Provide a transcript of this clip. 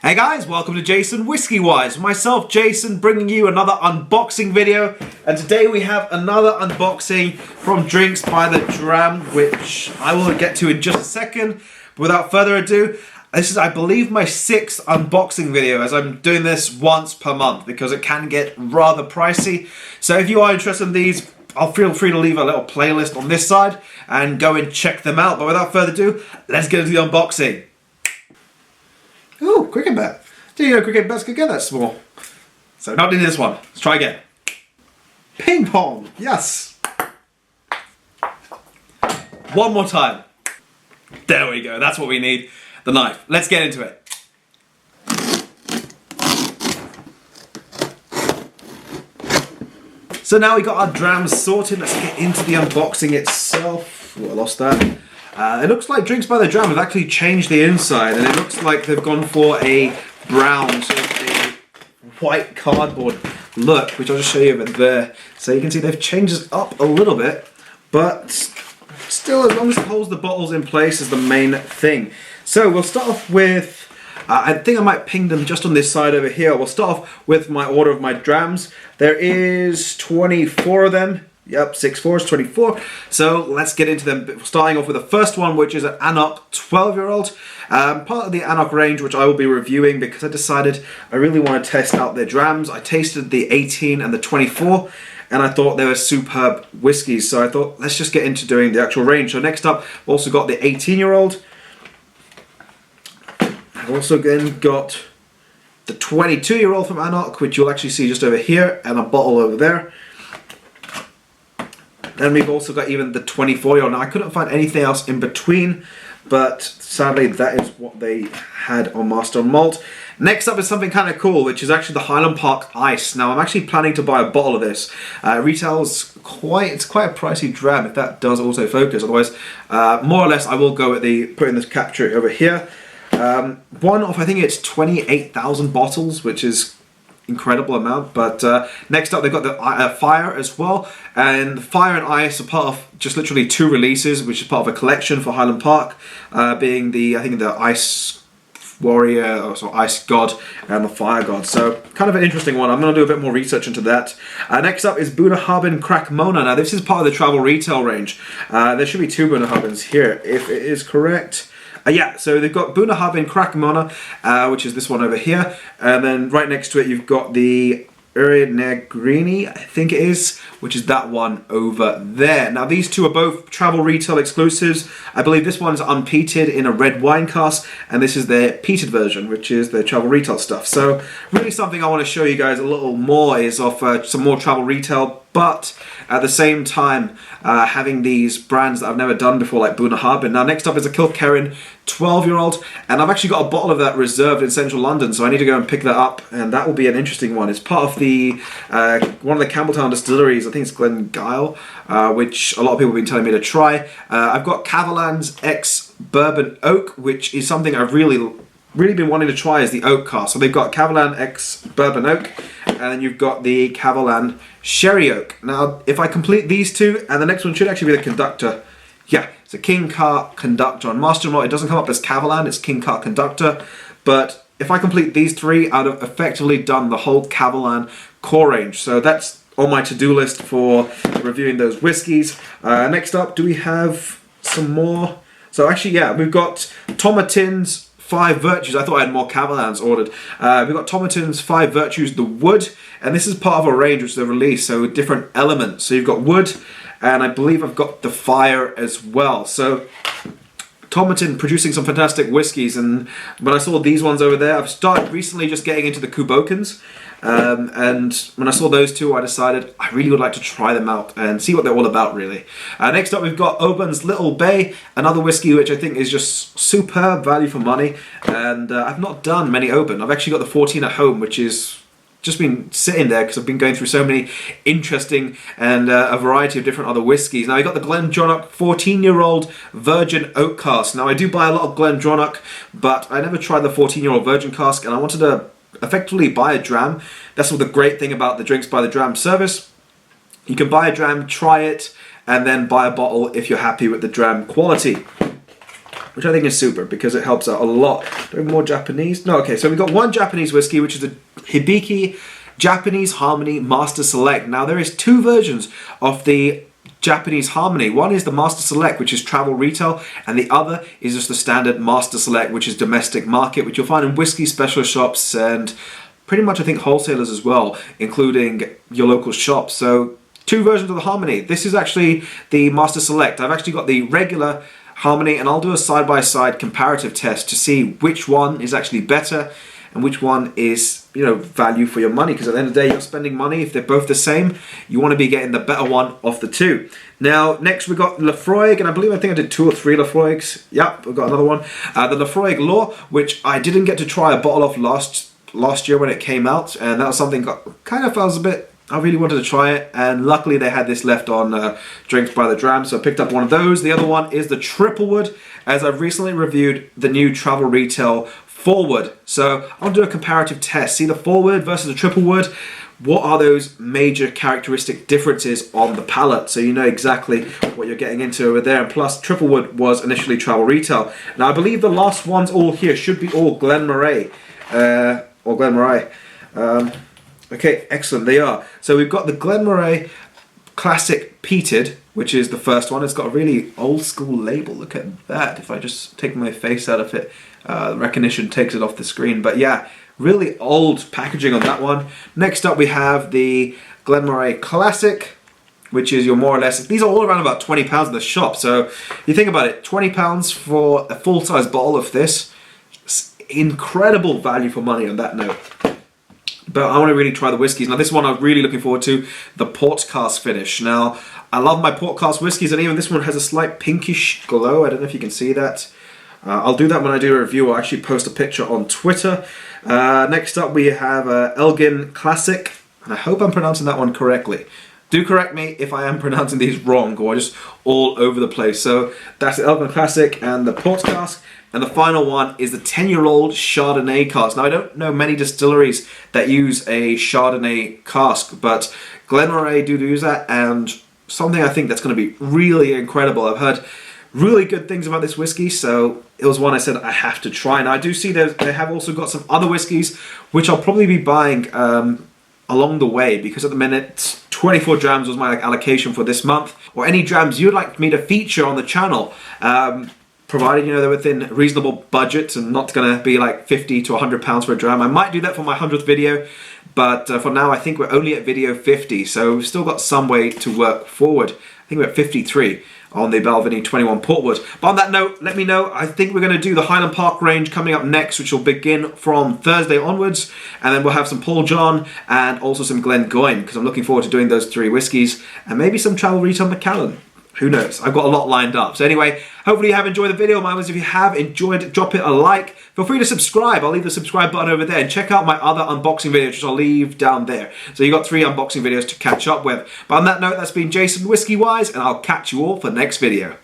Hey guys, welcome to JasonWhiskyWise. Myself, Jason, bringing you another unboxing video. And today we have another unboxing from Drinks by the Dram, which I will get to in just a second. But without further ado, this is, I believe, my 6th unboxing video, as I'm doing this once per month because it can get rather pricey. So if you are interested in these, I'll feel free to leave a little playlist on this side and go and check them out. But without further ado, let's get into the unboxing. Ooh, cricket bat. Didn't you know cricket bats could get that small? So not in this one. Let's try again. Ping pong. Yes. One more time. There we go. That's what we need. The knife. Let's get into it. So now we got our drams sorted. Let's get into the unboxing itself. Oh, I lost that. It looks like Drinks by the Dram have actually changed the inside, and it looks like they've gone for a brown, sort of a white cardboard look, which I'll just show you over there. So you can see they've changed this up a little bit, but still, as long as it holds the bottles in place is the main thing. So we'll start off with, I think I might ping them just on this side over here. We'll start off with my order of my drams. There is 24 of them. Yep, 6 4 is 24. So let's get into them. Starting off with the first one, which is an Anok 12-year-old. Part of the Anok range, which I will be reviewing because I decided I really want to test out their drams. I tasted the 18 and the 24, and I thought they were superb whiskies. So I thought, let's just get into doing the actual range. So next up, we've also got the 18-year-old. I've also then got the 22-year-old from Anok, which you'll actually see just over here, and a bottle over there. Then we've also got even the 24-year-old. Now I couldn't find anything else in between, but sadly that is what they had on MasterOfMalt. Next up is something kind of cool, which is actually the Highland Park Ice. Now I'm actually planning to buy a bottle of this. Retails it's quite a pricey dram if that does autofocus. Otherwise, more or less I will go at the putting this capture over here. One of, I think it's 28,000 bottles, which is incredible amount. But next up they've got the Fire as well, and Fire and Ice are part of just literally 2 releases, which is part of a collection for Highland Park, being the, I think, the Ice Warrior, or so Ice God, and the Fire God. So kind of an interesting one. I'm going to do a bit more research into that. Next up is Bunnahabhain Crack Mona. Now this is part of the travel retail range. There should be 2 Bunnahabhains here if it is correct. Yeah, so they've got Bunnahabhain Crack Mona, which is this one over here, and then right next to it you've got the Negrini, I think it is, which is that one over there. Now these 2 are both travel retail exclusives. I believe this one's unpeated in a red wine cask, and this is their peated version, which is their travel retail stuff. So really something I want to show you guys a little more is of some more travel retail, but at the same time having these brands that I've never done before, like Bunnahabhain. Now next up is a Kilkerran 12-year-old, and I've actually got a bottle of that reserved in central London, so I need to go and pick that up, and that will be an interesting one. It's part of the one of the Campbelltown distilleries, I think it's Glengyle, which a lot of people have been telling me to try. I've got Cavallan's X Bourbon Oak, which is something I've really been wanting to try, is the oak cask. So they've got Cavallan X Bourbon Oak, and then you've got the Cavallan Sherry Oak. Now, if I complete these 2, and the next one should actually be the Conductor. Yeah, it's a King Cart Conductor on MasterOfMalt. It doesn't come up as Cavallan, it's King Cart Conductor. But if I complete these 3, I'd have effectively done the whole Cavallan core range. So that's on my to-do list for reviewing those whiskies. Next up, do we have some more? So actually, yeah, we've got Tomatin's 5 Virtues. I thought I had more Cavallans ordered. We've got Tomatin's 5 Virtues, the wood, and this is part of a range which they've released, so with different elements. So you've got wood, and I believe I've got the fire as well. So Tomatin producing some fantastic whiskies, and when I saw these ones over there, I've started recently just getting into the Kubokans, and when I saw those 2, I decided I really would like to try them out and see what they're all about, really. Next up we've got Oban's Little Bay, another whiskey which I think is just superb value for money, and I've not done many Oban. I've actually got the 14 at home, which is just been sitting there because I've been going through so many interesting and a variety of different other whiskies. Now I got the Glendronach 14-year-old Virgin Oak Cask. Now I do buy a lot of Glendronach, but I never tried the 14-year-old Virgin Cask, and I wanted to effectively buy a dram. That's what the great thing about the Drinks by the Dram service. You can buy a dram, try it, and then buy a bottle if you're happy with the dram quality. which I think is super because it helps out a lot. Do we have more Japanese? No, okay, so we've got one Japanese whiskey, which is the Hibiki Japanese Harmony Master Select. Now, there is two versions of the Japanese Harmony. One is the Master Select, which is travel retail, and the other is just the standard Master Select, which is domestic market, which you'll find in whiskey specialist shops and pretty much I think wholesalers as well, including your local shops. So two versions of the Harmony. This is actually the Master Select. I've actually got the regular Harmony, and I'll do a side-by-side comparative test to see which one is actually better and which one is, you know, value for your money, because at the end of the day, you're spending money. If they're both the same, you want to be getting the better one of the two. Now, next we've got Laphroaig, and I think I did 2 or 3 Laphroaigs. Yep, we've got another one. The Laphroaig Law, which I didn't get to try a bottle of last year when it came out, and that was something I really wanted to try it, and luckily they had this left on Drinks by the Dram, so I picked up one of those. The other one is the Triplewood, as I've recently reviewed the new travel retail Forward. So I'll do a comparative test. See the Forward versus the Triplewood. What are those major characteristic differences on the palate, so you know exactly what you're getting into over there. And plus, Triplewood was initially travel retail. Now I believe the last ones all here should be all Glenmorangie. Or Glenmorangie. Okay, excellent, they are. So we've got the Glenmorangie Classic Peated, which is the first one. It's got a really old school label. Look at that. If I just take my face out of it, the recognition takes it off the screen. But yeah, really old packaging on that one. Next up we have the Glenmorangie Classic, which is your more or less, these are all around about £20 in the shop. So you think about it, £20 for a full-size bottle of this. Incredible value for money on that note. But I want to really try the whiskies. Now this one I'm really looking forward to, the port cask finish. Now I love my port cask whiskies, and even this one has a slight pinkish glow. I don't know if you can see that. I'll do that when I do a review. I'll actually post a picture on Twitter. Next up we have Elgin Classic, and I hope I'm pronouncing that one correctly. Do correct me if I am pronouncing these wrong or just all over the place. So that's the Elgin Classic and the port cask. And the final one is the 10-year-old Chardonnay cask. Now I don't know many distilleries that use a Chardonnay cask, but Glenmorangie do use that, and something I think that's going to be really incredible. I've heard really good things about this whiskey, so it was one I said I have to try. Now I do see they have also got some other whiskies, which I'll probably be buying along the way, because at the minute 24 drams was my allocation for this month, or any drams you'd like me to feature on the channel, provided you know they're within reasonable budgets and not going to be like 50 to 100 pounds for a dram. I might do that for my 100th video, but for now I think we're only at video 50, so we've still got some way to work forward. I think we're at 53 on the Balvenie 21 Portwood. But on that note, let me know. I think we're going to do the Highland Park range coming up next, which will begin from Thursday onwards, and then we'll have some Paul John and also some Glengoyne, because I'm looking forward to doing those 3 whiskies, and maybe some Travel Retail Macallan. Who knows? I've got a lot lined up. So anyway, hopefully you have enjoyed the video. If you have enjoyed it, drop it a like. Feel free to subscribe. I'll leave the subscribe button over there. And check out my other unboxing videos, which I'll leave down there. So you've got 3 unboxing videos to catch up with. But on that note, that's been JasonWhiskyWise, and I'll catch you all for the next video.